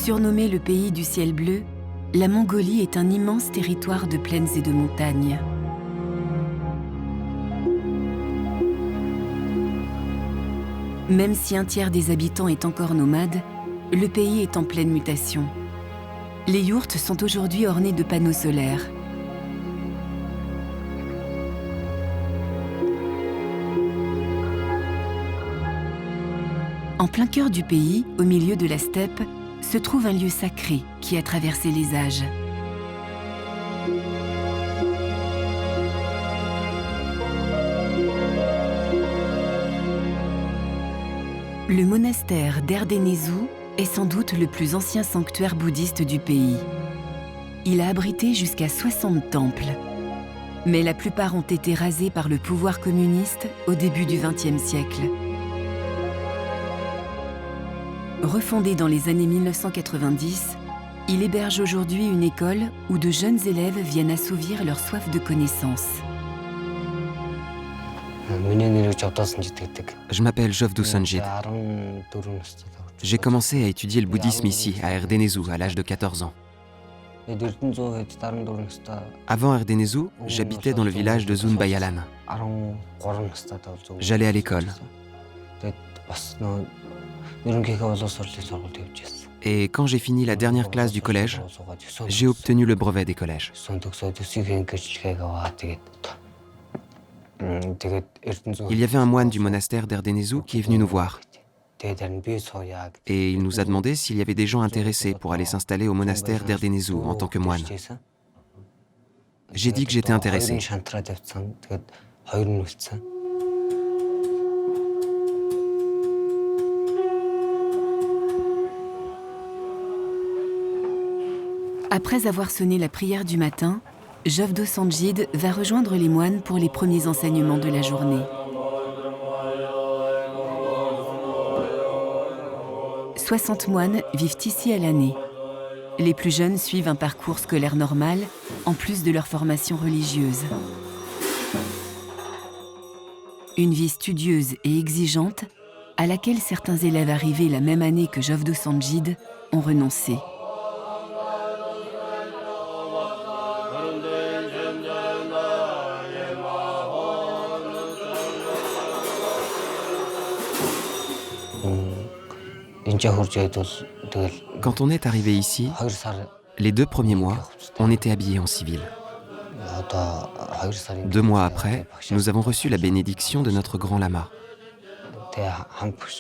Surnommé le pays du ciel bleu, la Mongolie est un immense territoire de plaines et de montagnes. Même si un tiers des habitants est encore nomade, le pays est en pleine mutation. Les yourtes sont aujourd'hui ornées de panneaux solaires. En plein cœur du pays, au milieu de la steppe, se trouve un lieu sacré qui a traversé les âges. Le monastère d'Erdenezu est sans doute le plus ancien sanctuaire bouddhiste du pays. Il a abrité jusqu'à 60 temples, mais la plupart ont été rasés par le pouvoir communiste au début du XXe siècle. Refondé dans les années 1990, il héberge aujourd'hui une école où de jeunes élèves viennent assouvir leur soif de connaissances. Je m'appelle Jovdu Sanjid. J'ai commencé à étudier le bouddhisme ici, à Erdenezu, à l'âge de 14 ans. Avant Erdenezu, j'habitais dans le village de Zunbayalan. J'allais à l'école. Et quand j'ai fini la dernière classe du collège, j'ai obtenu le brevet des collèges. Il y avait un moine du monastère d'Erdenezu qui est venu nous voir. Et il nous a demandé s'il y avait des gens intéressés pour aller s'installer au monastère d'Erdenezu en tant que moine. J'ai dit que j'étais intéressé. Après avoir sonné la prière du matin, Jovdu Sanjid va rejoindre les moines pour les premiers enseignements de la journée. 60 moines vivent ici à l'année. Les plus jeunes suivent un parcours scolaire normal, en plus de leur formation religieuse. Une vie studieuse et exigeante, à laquelle certains élèves arrivés la même année que Jovdu Sanjid ont renoncé. Quand on est arrivé ici, les 2 premiers mois, on était habillés en civil. 2 mois après, nous avons reçu la bénédiction de notre grand lama.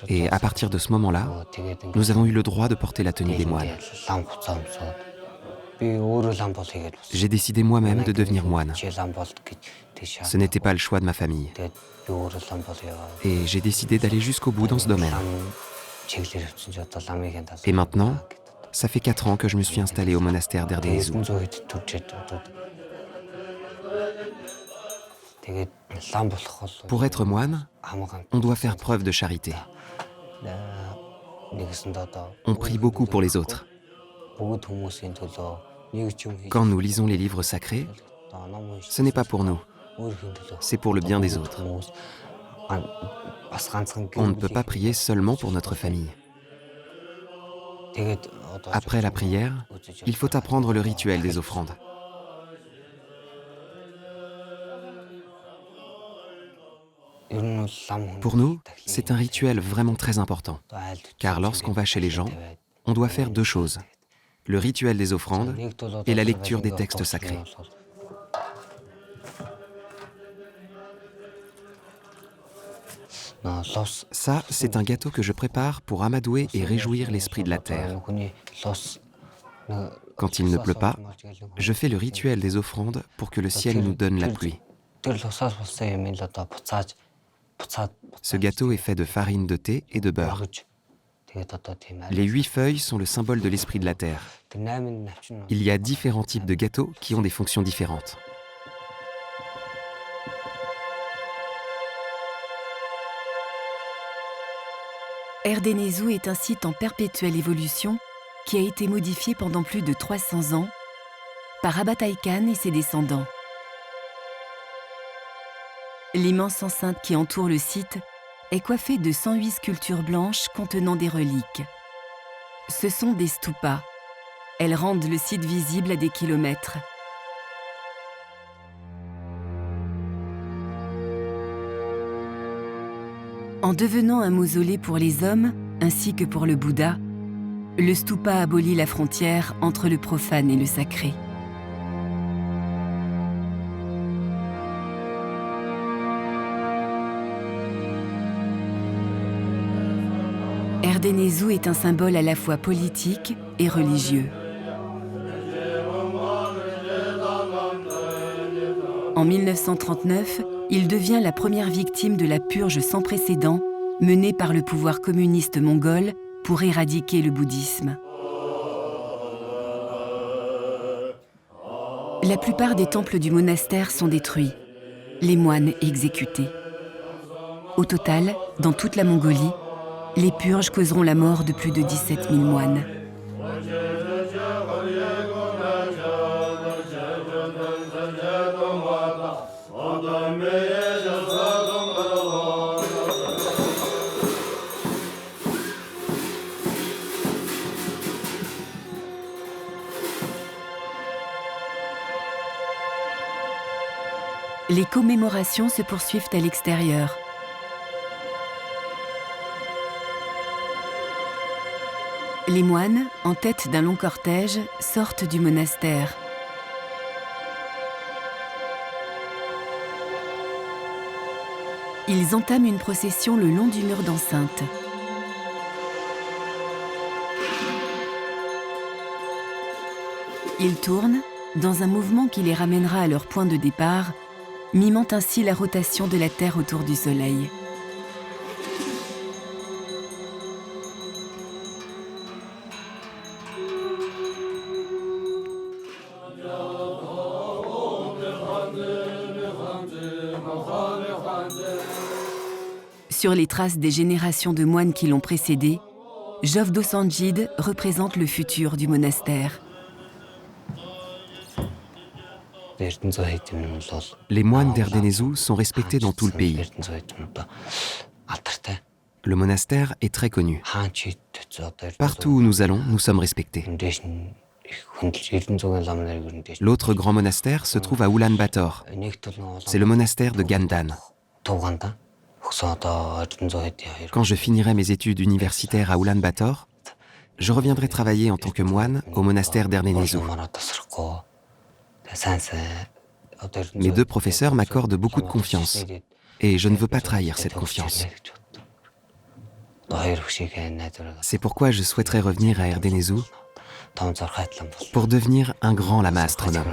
Et à partir de ce moment-là, nous avons eu le droit de porter la tenue des moines. J'ai décidé moi-même de devenir moine. Ce n'était pas le choix de ma famille. Et j'ai décidé d'aller jusqu'au bout dans ce domaine. Et maintenant, ça fait 4 ans que je me suis installé au monastère d'Erdenezu. Pour être moine, on doit faire preuve de charité. On prie beaucoup pour les autres. Quand nous lisons les livres sacrés, ce n'est pas pour nous, c'est pour le bien des autres. On ne peut pas prier seulement pour notre famille. Après la prière, il faut apprendre le rituel des offrandes. Pour nous, c'est un rituel vraiment très important, car lorsqu'on va chez les gens, on doit faire 2 choses, le rituel des offrandes et la lecture des textes sacrés. Ça, c'est un gâteau que je prépare pour amadouer et réjouir l'esprit de la terre. Quand il ne pleut pas, je fais le rituel des offrandes pour que le ciel nous donne la pluie. Ce gâteau est fait de farine de thé et de beurre. Les 8 feuilles sont le symbole de l'esprit de la terre. Il y a différents types de gâteaux qui ont des fonctions différentes. Erdenezu est un site en perpétuelle évolution qui a été modifié pendant plus de 300 ans par Abatai Khan et ses descendants. L'immense enceinte qui entoure le site est coiffée de 108 sculptures blanches contenant des reliques. Ce sont des stupas. Elles rendent le site visible à des kilomètres. En devenant un mausolée pour les hommes, ainsi que pour le Bouddha, le stupa abolit la frontière entre le profane et le sacré. Erdenézou est un symbole à la fois politique et religieux. En 1939, il devient la première victime de la purge sans précédent menée par le pouvoir communiste mongol pour éradiquer le bouddhisme. La plupart des temples du monastère sont détruits, les moines exécutés. Au total, dans toute la Mongolie, les purges causeront la mort de plus de 17 000 moines. Les commémorations se poursuivent à l'extérieur. Les moines, en tête d'un long cortège, sortent du monastère. Ils entament une procession le long du mur d'enceinte. Ils tournent dans un mouvement qui les ramènera à leur point de départ, mimant ainsi la rotation de la Terre autour du Soleil. Sur les traces des générations de moines qui l'ont précédé, Jovdo Sanjid représente le futur du monastère. Les moines d'Erdenézou sont respectés dans tout le pays. Le monastère est très connu. Partout où nous allons, nous sommes respectés. L'autre grand monastère se trouve à Oulan-Bator. C'est le monastère de Gandan. Quand je finirai mes études universitaires à Oulan-Bator, je reviendrai travailler en tant que moine au monastère d'Erdenézou. Mes deux professeurs m'accordent beaucoup de confiance et je ne veux pas trahir cette confiance. C'est pourquoi je souhaiterais revenir à Erdenézou pour devenir un grand lama astronome.